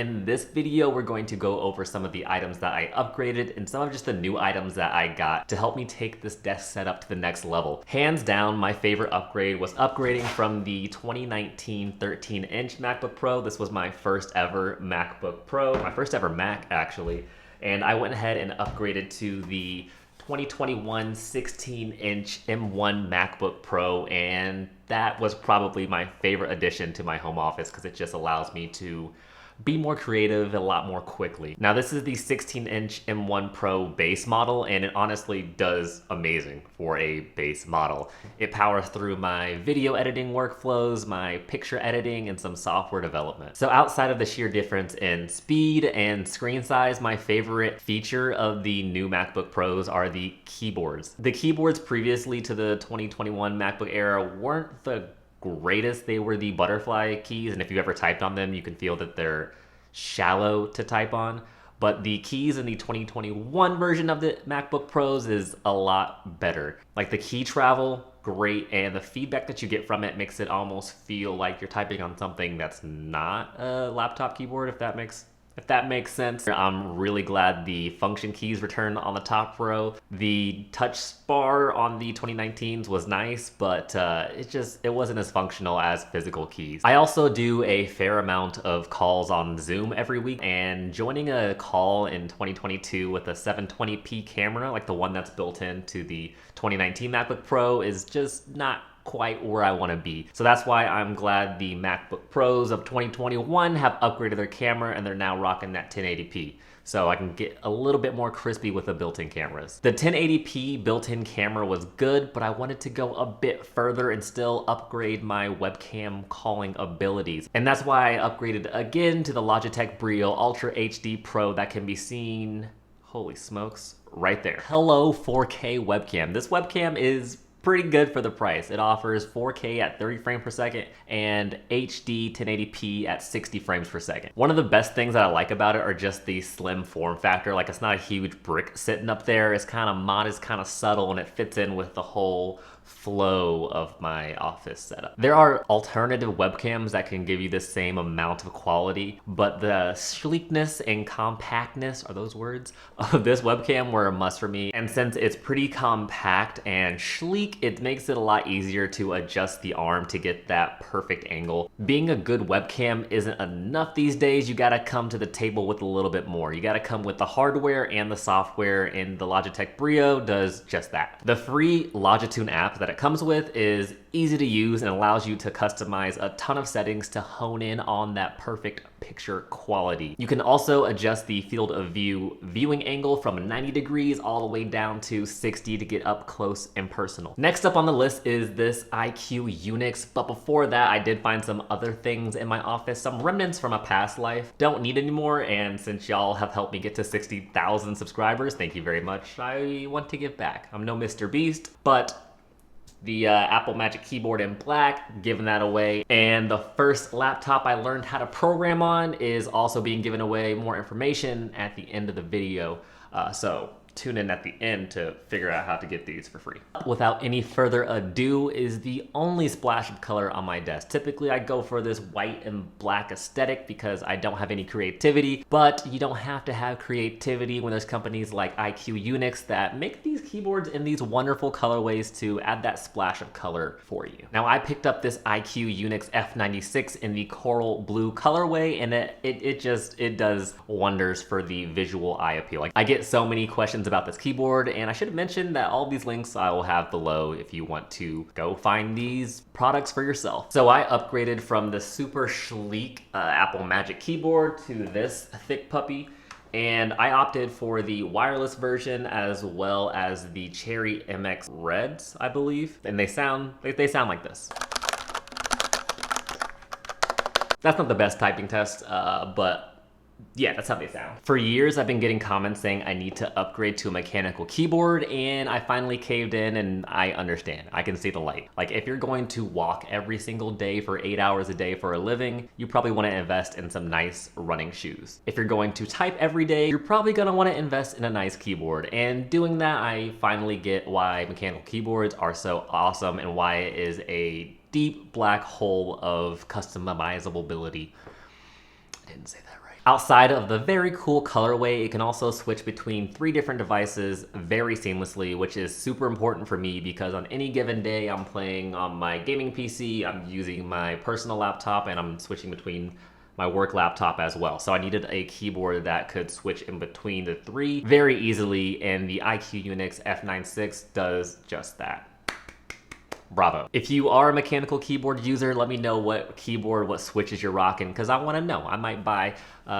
In this video, we're going to go over some of the items that I upgraded and some of just the new items that I got to help me take this desk setup to the next level. Hands down, my favorite upgrade was upgrading from the 2019 13-inch MacBook Pro. This was my first ever MacBook Pro, my first ever Mac actually, and I went ahead and upgraded to the 2021 16-inch M1 MacBook Pro, and that was probably my favorite addition to my home office because it just allows me to be more creative a lot more quickly. Now this is the 16-inch M1 Pro base model, and it honestly does amazing for a base model. It powers through my video editing workflows, my picture editing, and some software development. So outside of the sheer difference in speed and screen size, my favorite feature of the new MacBook Pros are the keyboards. The keyboards previously to the 2021 MacBook era weren't the greatest. They were the butterfly keys, and if you ever typed on them, you can feel that they're shallow to type on. But the keys in the 2021 version of the MacBook Pros is a lot better. Like the key travel, great, and the feedback that you get from it makes it almost feel like you're typing on something that's not a laptop keyboard, if that makes sense. I'm really glad the function keys returned on the top row. The touch bar on the 2019s was nice, but it wasn't as functional as physical keys. I also do a fair amount of calls on Zoom every week, and joining a call in 2022 with a 720p camera, like the one that's built into the 2019 MacBook Pro, is just not quite where I want to be. So that's why I'm glad the MacBook Pros of 2021 have upgraded their camera and they're now rocking that 1080p. So I can get a little bit more crispy with the built-in cameras. The 1080p built-in camera was good, but I wanted to go a bit further and still upgrade my webcam calling abilities. And that's why I upgraded again to the Logitech Brio Ultra HD Pro that can be seen, holy smokes, right there. Hello 4K webcam. This webcam is pretty good for the price. It offers 4K at 30 frames per second and HD 1080p at 60 frames per second. One of the best things that I like about it are just the slim form factor. Like, it's not a huge brick sitting up there. It's kind of modest, kind of subtle, and it fits in with the whole flow of my office setup. There are alternative webcams that can give you the same amount of quality, but the sleekness and compactness, are those words, of this webcam were a must for me. And since it's pretty compact and sleek, it makes it a lot easier to adjust the arm to get that perfect angle. Being a good webcam isn't enough these days. You gotta come to the table with a little bit more. You gotta come with the hardware and the software, and the Logitech Brio does just that. The free Logitune app that it comes with is easy to use and allows you to customize a ton of settings to hone in on that perfect picture quality. You can also adjust the field of view viewing angle from 90 degrees all the way down to 60 to get up close and personal. Next up on the list is this iQ Unix, but before that I did find some other things in my office, some remnants from a past life. Don't need anymore, and since y'all have helped me get to 60,000 subscribers, thank you very much. I want to give back. I'm no Mr. Beast, but the Apple Magic Keyboard in black, giving that away. And the first laptop I learned how to program on is also being given away. More information at the end of the video. So tune in at the end to figure out how to get these for free. Without any further ado is the only splash of color on my desk. Typically I go for this white and black aesthetic because I don't have any creativity, but you don't have to have creativity when there's companies like iQ Unix that make these keyboards in these wonderful colorways to add that splash of color for you. Now I picked up this iQ Unix F96 in the coral blue colorway, and it does wonders for the visual eye appeal. Like, I get so many questions about this keyboard, and I should have mentioned that all these links I will have below if you want to go find these products for yourself. So I upgraded from the super sleek Apple Magic Keyboard to this thick puppy, and I opted for the wireless version as well as the Cherry MX Reds, I believe, and they sound like this. That's not the best typing test, but yeah, that's how they sound. For years, I've been getting comments saying I need to upgrade to a mechanical keyboard, and I finally caved in, and I understand. I can see the light. Like, if you're going to walk every single day for 8 hours a day for a living, you probably want to invest in some nice running shoes. If you're going to type every day, you're probably going to want to invest in a nice keyboard. And doing that, I finally get why mechanical keyboards are so awesome and why it is a deep black hole of customizability. I didn't say that right. Outside of the very cool colorway, it can also switch between 3 different devices very seamlessly, which is super important for me because on any given day I'm playing on my gaming PC, I'm using my personal laptop, and I'm switching between my work laptop as well. So I needed a keyboard that could switch in between the 3 very easily, and the iQ Unix F96 does just that. Bravo. If you are a mechanical keyboard user, let me know what keyboard, what switches you're rocking, because I want to know. I might buy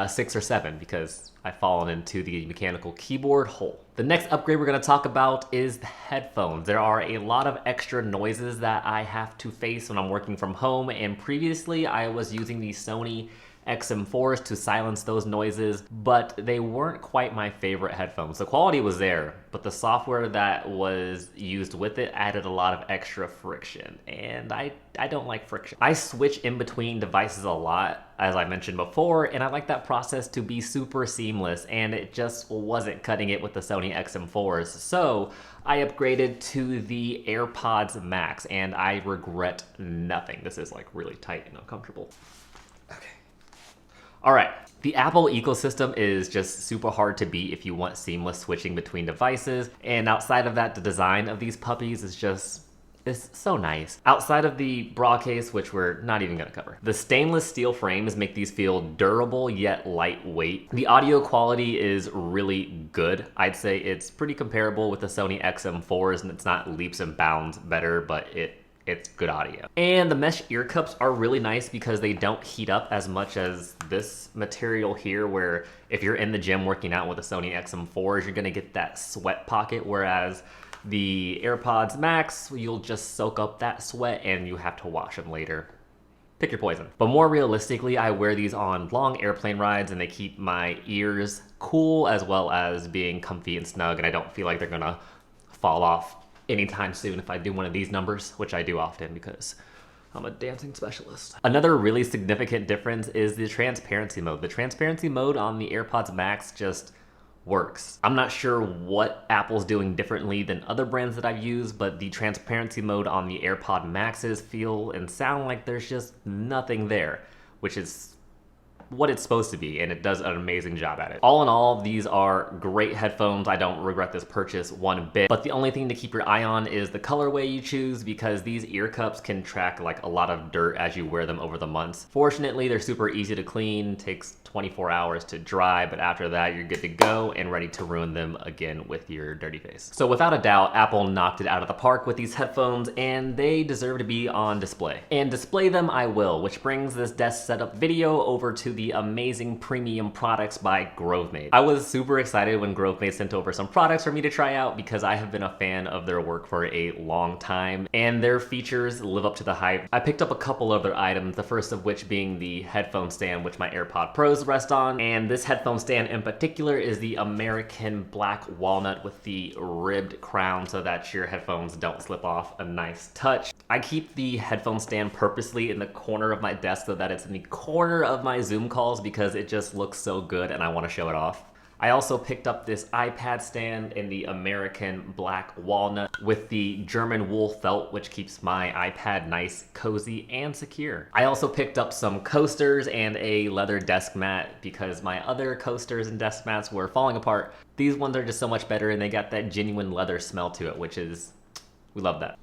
6 or 7 because I've fallen into the mechanical keyboard hole. The next upgrade we're going to talk about is the headphones. There are a lot of extra noises that I have to face when I'm working from home, and previously I was using the Sony XM4s to silence those noises, but they weren't quite my favorite headphones. The quality was there, but the software that was used with it added a lot of extra friction, and I don't like friction. I switch in between devices a lot, as I mentioned before, and I like that process to be super seamless, and it just wasn't cutting it with the Sony XM4s. So I upgraded to the AirPods Max, and I regret nothing. This is like really tight and uncomfortable. Okay. All right, the Apple ecosystem is just super hard to beat if you want seamless switching between devices. And outside of that, the design of these puppies is just, it's so nice. Outside of the bra case, which we're not even gonna cover. The stainless steel frames make these feel durable yet lightweight. The audio quality is really good. I'd say it's pretty comparable with the Sony XM4s, and it's not leaps and bounds better, but it's good audio. And the mesh ear cups are really nice because they don't heat up as much as this material here, where if you're in the gym working out with the Sony XM4s, you're gonna get that sweat pocket, whereas the AirPods Max, you'll just soak up that sweat and you have to wash them later. Pick your poison. But more realistically, I wear these on long airplane rides, and they keep my ears cool as well as being comfy and snug, and I don't feel like they're gonna fall off anytime soon if I do one of these numbers, which I do often because I'm a dancing specialist. Another really significant difference is the transparency mode. The transparency mode on the AirPods Max just works. I'm not sure what Apple's doing differently than other brands that I've used, but the transparency mode on the AirPod Maxes feel and sound like there's just nothing there, which is what it's supposed to be, and it does an amazing job at it. All in all, these are great headphones. I don't regret this purchase one bit, but the only thing to keep your eye on is the colorway you choose, because these ear cups can track like a lot of dirt as you wear them over the months. Fortunately, they're super easy to clean, takes 24 hours to dry, but after that, you're good to go and ready to ruin them again with your dirty face. So without a doubt, Apple knocked it out of the park with these headphones, and they deserve to be on display. And display them I will, which brings this desk setup video over to the amazing premium products by GroveMade. I was super excited when GroveMade sent over some products for me to try out because I have been a fan of their work for a long time, and their features live up to the hype. I picked up a couple other items, the first of which being the headphone stand, which my AirPod Pros rest on, and this headphone stand in particular is the American black walnut with the ribbed crown so that your headphones don't slip off. A nice touch. I keep the headphone stand purposely in the corner of my desk so that it's in the corner of my Zoom calls because it just looks so good and I want to show it off. I also picked up this iPad stand in the American black walnut with the German wool felt, which keeps my iPad nice, cozy, and secure. I also picked up some coasters and a leather desk mat because my other coasters and desk mats were falling apart. These ones are just so much better, and they got that genuine leather smell to it, which is, we love that.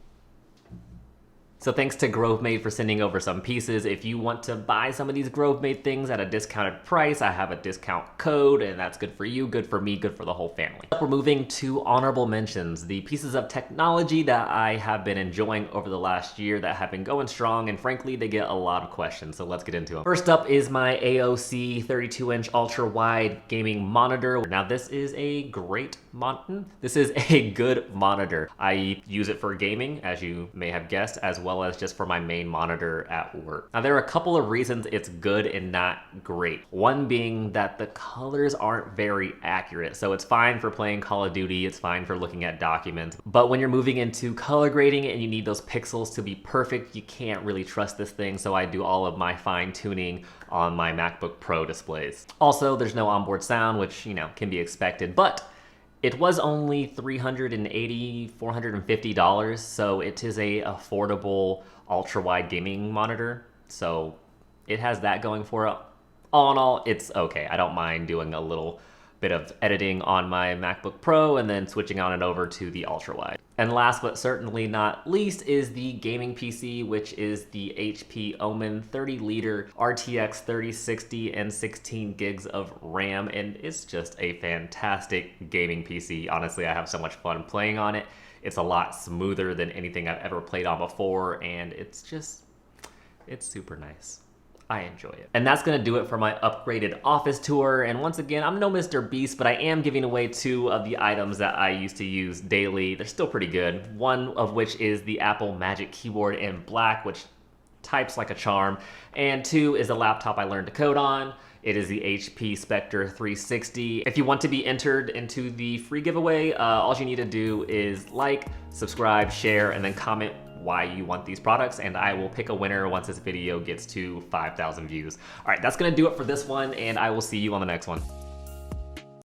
So thanks to GroveMade for sending over some pieces. If you want to buy some of these GroveMade things at a discounted price, I have a discount code, and that's good for you, good for me, good for the whole family. We're moving to honorable mentions, the pieces of technology that I have been enjoying over the last year that have been going strong, and frankly, they get a lot of questions, so let's get into them. First up is my AOC 32-inch ultra-wide gaming monitor. Now this is a great monitor. This is a good monitor. I use it for gaming, as you may have guessed, as well as just for my main monitor at work. Now there are a couple of reasons it's good and not great. One being that the colors aren't very accurate. So it's fine for playing Call of Duty, it's fine for looking at documents, but when you're moving into color grading and you need those pixels to be perfect, you can't really trust this thing. So I do all of my fine tuning on my MacBook Pro displays. Also, there's no onboard sound, which, you know, can be expected, but it was only $380, $450, so it is a affordable ultra-wide gaming monitor. So it has that going for it. all in all, it's okay. I don't mind doing a little bit of editing on my MacBook Pro and then switching on and over to the ultra wide. And last but certainly not least is the gaming PC, which is the HP Omen 30-liter RTX 3060 and 16 gigs of RAM, and it's just a fantastic gaming PC. Honestly, I have so much fun playing on it. It's a lot smoother than anything I've ever played on before, and it's super nice. I enjoy it. And that's gonna do it for my upgraded office tour. And once again, I'm no Mr. Beast, but I am giving away 2 of the items that I used to use daily. They're still pretty good. One of which is the Apple Magic Keyboard in black, which types like a charm. And 2 is a laptop I learned to code on. It is the HP Spectre 360. If you want to be entered into the free giveaway, all you need to do is like, subscribe, share, and then comment why you want these products, and I will pick a winner once this video gets to 5,000 views. All right, that's gonna do it for this one, and I will see you on the next one.